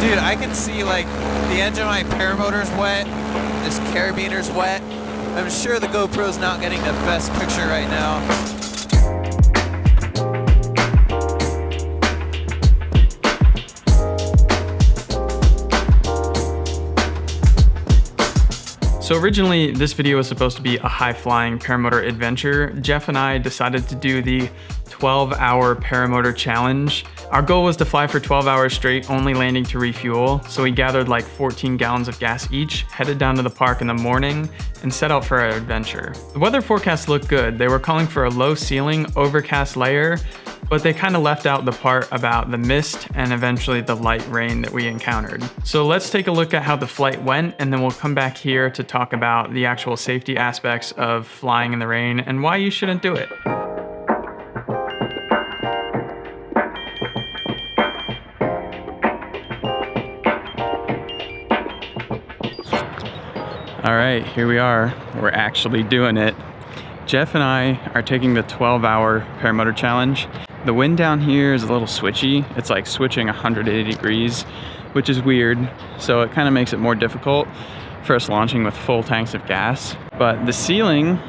Dude, I can see like the edge of my paramotor's wet, this carabiner's wet. I'm sure the GoPro's not getting the best picture right now. So originally, this video was supposed to be a high-flying paramotor adventure. Jeff and I decided to do the 12-hour paramotor challenge. Our goal was to fly for 12 hours straight, only landing to refuel. So we gathered like 14 gallons of gas each, headed down to the park in the morning, and set out for our adventure. The weather forecast looked good. They were calling for a low ceiling, overcast layer, but they kind of left out the part about the mist and eventually the light rain that we encountered. So let's take a look at how the flight went, and then we'll come back here to talk about the actual safety aspects of flying in the rain and why you shouldn't do it. All right, here we are. We're actually doing it. Jeff and I are taking the 12-hour paramotor challenge. The wind down here is a little switchy. It's like switching 180 degrees, which is weird. So it kind of makes it more difficult for us launching with full tanks of gas. But the ceiling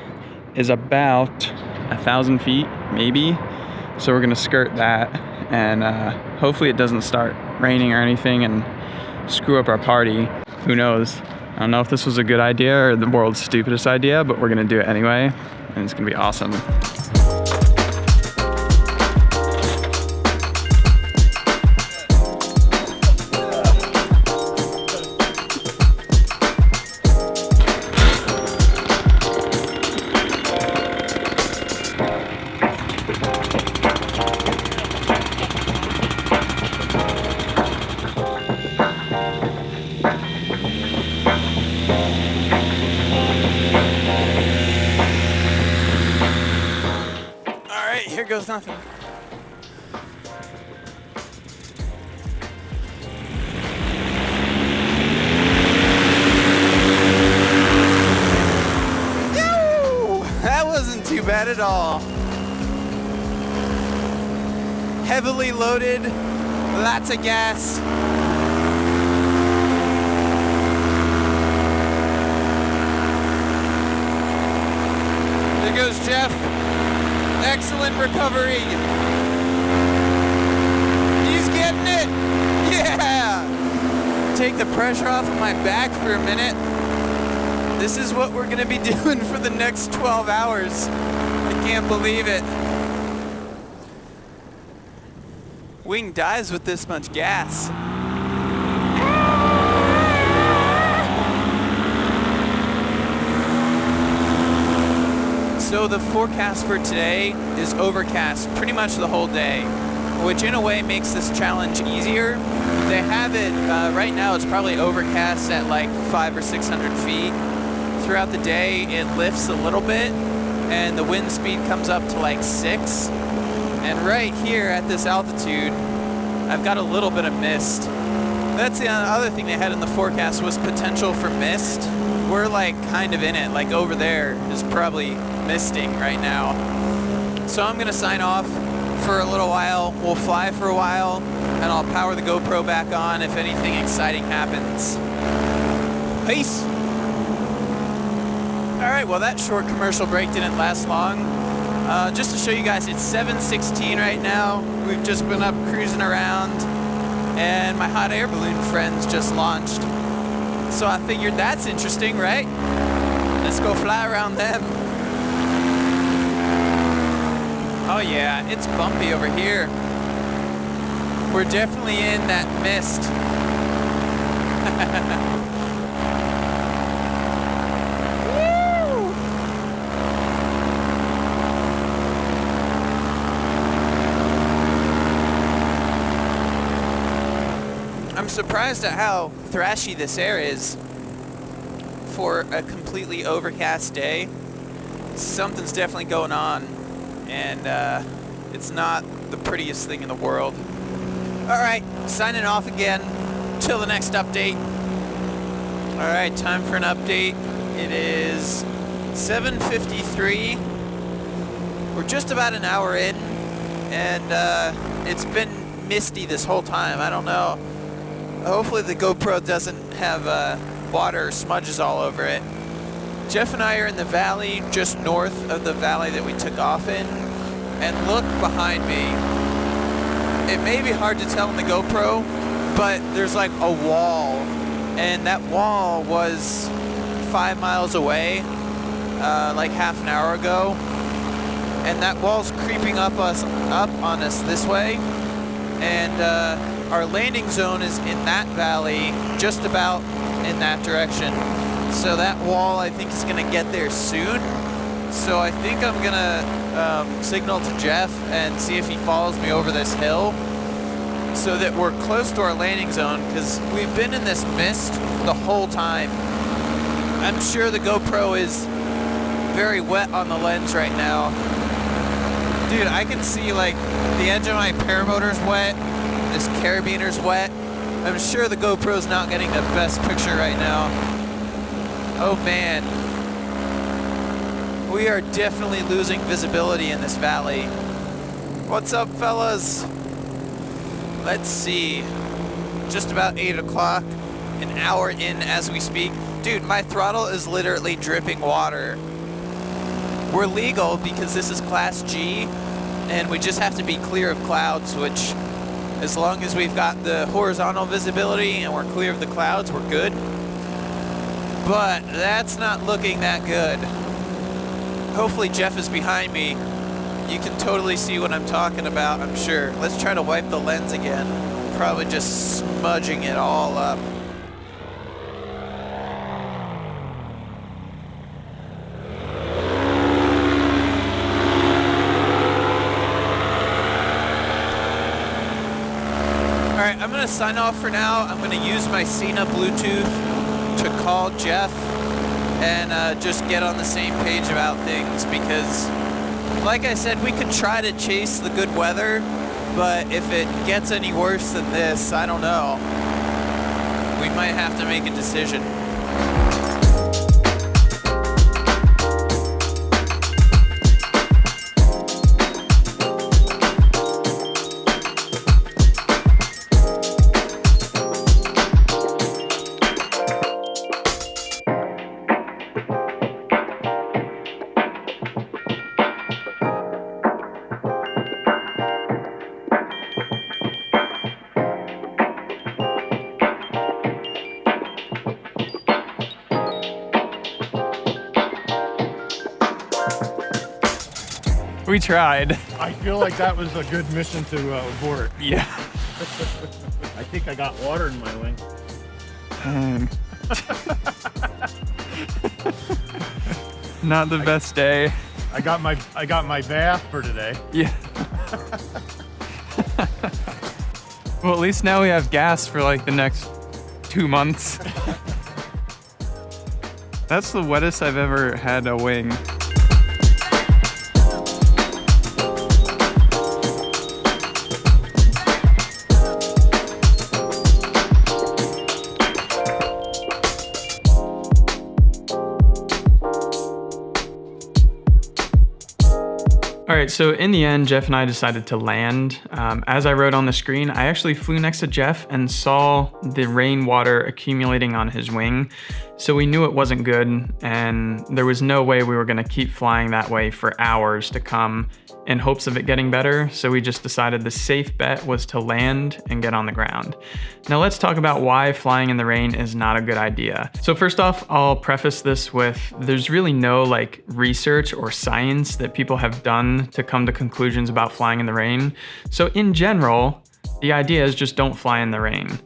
is about 1,000 feet, maybe. So we're gonna skirt that, and hopefully it doesn't start raining or anything and screw up our party. Who knows? I don't know if this was a good idea or the world's stupidest idea, but we're gonna do it anyway, and it's gonna be awesome. Here goes nothing. Yo! That wasn't too bad at all. Heavily loaded, lots of gas. There goes Jeff. Excellent recovery. He's getting it. Yeah. Take the pressure off of my back for a minute. This is what we're gonna be doing for the next 12 hours. I can't believe it. Wing dies with this much gas. So the forecast for today is overcast pretty much the whole day, which in a way makes this challenge easier. They have it, right now it's probably overcast at like 500 or 600 feet. Throughout the day it lifts a little bit and the wind speed comes up to like 6. And right here at this altitude, I've got a little bit of mist. That's the other thing they had in the forecast was potential for mist. We're like kind of in it, like over there is probably misting right now. So I'm gonna sign off for a little while. We'll fly for a while and I'll power the GoPro back on if anything exciting happens. Peace. All right, well that short commercial break didn't last long. Just to show you guys, it's 7:16 right now. We've just been up cruising around and my hot air balloon friends just launched. So I figured that's interesting, right? Let's go fly around them. Oh yeah, it's bumpy over here. We're definitely in that mist. Woo! I'm surprised at how thrashy this air is for a completely overcast day. Something's definitely going on, and it's not the prettiest thing in the world. Alright, signing off again. Till the next update. Alright, time for an update. It is 7:53. We're just about an hour in, and it's been misty this whole time. I don't know Hopefully the GoPro doesn't have water or smudges all over it. Jeff and I are in the valley just north of the valley that we took off in, and look behind me. It may be hard to tell in the GoPro, but there's like a wall, and that wall was 5 miles away like half an hour ago, and that wall's creeping up on us this way, and our landing zone is in that valley, just about in that direction. So that wall, I think, is going to get there soon. So I think I'm going to signal to Jeff and see if he follows me over this hill so that we're close to our landing zone, because we've been in this mist the whole time. I'm sure the GoPro is very wet on the lens right now. Dude, I can see like the edge of my paramotor's wet, this carabiner's wet. I'm sure the GoPro's not getting the best picture right now. Oh man. We are definitely losing visibility in this valley. What's up, fellas? Let's see. Just about 8 o'clock, an hour in as we speak. Dude, my throttle is literally dripping water. We're legal because this is Class G, and we just have to be clear of clouds, which, as long as we've got the horizontal visibility and we're clear of the clouds, we're good. But that's not looking that good. Hopefully Jeff is behind me. You can totally see what I'm talking about, I'm sure. Let's try to wipe the lens again. Probably just smudging it all up. Alright, I'm going to sign off for now. I'm going to use my Cena Bluetooth to call Jeff and just get on the same page about things, because like I said, we could try to chase the good weather, but if it gets any worse than this, I don't know. We might have to make a decision. We tried. I feel like that was a good mission to abort. Yeah. I think I got water in my wing. Not the best day. I got my bath for today. Yeah. Well, at least now we have gas for like the next 2 months. That's the wettest I've ever had a wing. All right, so in the end, Jeff and I decided to land. As I wrote on the screen, I actually flew next to Jeff and saw the rainwater accumulating on his wing. So we knew it wasn't good, and there was no way we were gonna keep flying that way for hours to come in hopes of it getting better. So we just decided the safe bet was to land and get on the ground. Now let's talk about why flying in the rain is not a good idea. So first off, I'll preface this with there's really no like research or science that people have done to come to conclusions about flying in the rain. So in general, the idea is just don't fly in the rain.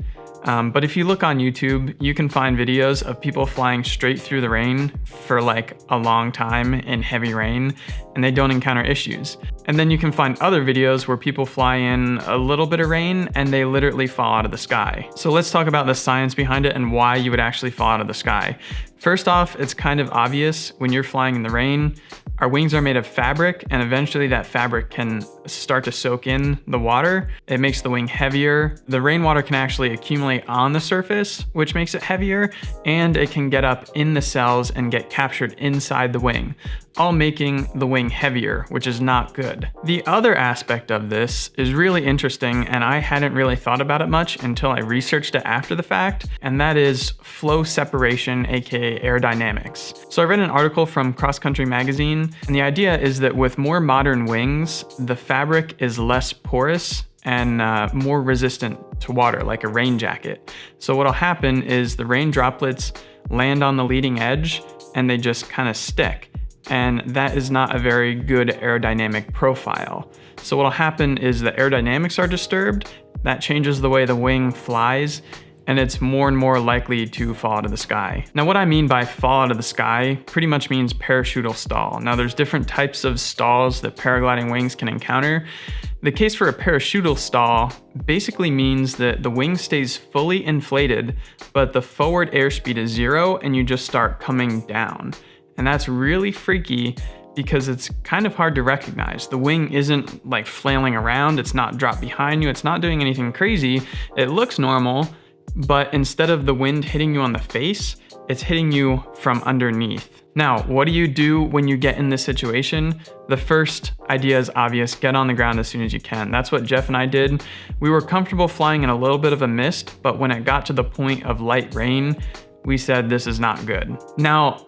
But if you look on YouTube, you can find videos of people flying straight through the rain for like a long time in heavy rain, and they don't encounter issues. And then you can find other videos where people fly in a little bit of rain and they literally fall out of the sky. So let's talk about the science behind it and why you would actually fall out of the sky. First off, it's kind of obvious when you're flying in the rain. Our wings are made of fabric, and eventually that fabric can start to soak in the water. It makes the wing heavier. The rainwater can actually accumulate on the surface, which makes it heavier, and it can get up in the cells and get captured inside the wing, all making the wing heavier, which is not good. The other aspect of this is really interesting, and I hadn't really thought about it much until I researched it after the fact, and that is flow separation, aka aerodynamics. So I read an article from Cross Country Magazine, and the idea is that with more modern wings, the fabric is less porous and more resistant to water, like a rain jacket. So what'll happen is the rain droplets land on the leading edge and they just kind of stick. And that is not a very good aerodynamic profile. So what'll happen is the aerodynamics are disturbed, that changes the way the wing flies, and it's more and more likely to fall out of the sky. Now what I mean by fall out of the sky pretty much means parachutal stall. Now there's different types of stalls that paragliding wings can encounter. The case for a parachutal stall basically means that the wing stays fully inflated, but the forward airspeed is 0 and you just start coming down. And that's really freaky because it's kind of hard to recognize. The wing isn't like flailing around, it's not dropped behind you, it's not doing anything crazy. It looks normal, but instead of the wind hitting you on the face, it's hitting you from underneath. Now, what do you do when you get in this situation? The first idea is obvious, get on the ground as soon as you can. That's what Jeff and I did. We were comfortable flying in a little bit of a mist, but when it got to the point of light rain, we said this is not good. Now,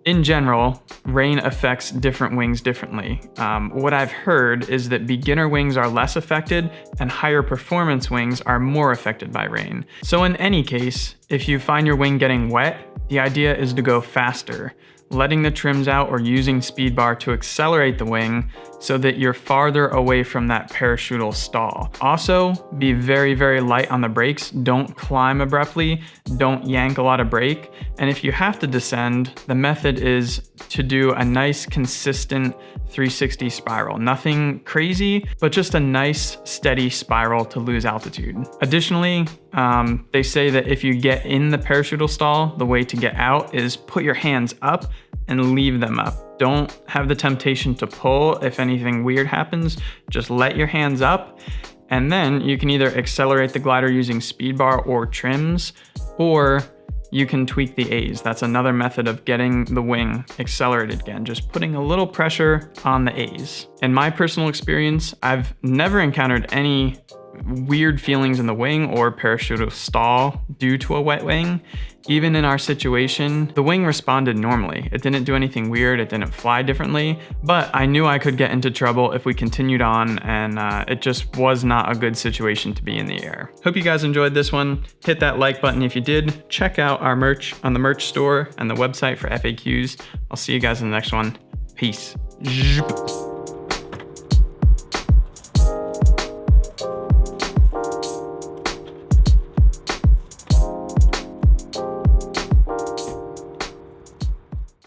in general, rain affects different wings differently. What I've heard is that beginner wings are less affected and higher performance wings are more affected by rain. So in any case, if you find your wing getting wet, the idea is to go faster, letting the trims out or using speed bar to accelerate the wing so that you're farther away from that parachutal stall. Also, be very, very light on the brakes. Don't climb abruptly, don't yank a lot of brake. And if you have to descend, the method is to do a nice consistent 360 spiral. Nothing crazy, but just a nice steady spiral to lose altitude. Additionally, they say that if you get in the parachutal stall, the way to get out is put your hands up and leave them up. Don't have the temptation to pull if anything weird happens. Just let your hands up, and then you can either accelerate the glider using speed bar or trims, or you can tweak the A's. That's another method of getting the wing accelerated again, just putting a little pressure on the A's. In my personal experience, I've never encountered any weird feelings in the wing or parachutal stall due to a wet wing. Even in our situation, the wing responded normally. It didn't do anything weird, it didn't fly differently, but I knew I could get into trouble if we continued on, and it just was not a good situation to be in the air. Hope you guys enjoyed this one. Hit that like button if you did. Check out our merch on the merch store and the website for FAQs. I'll see you guys in the next one. Peace.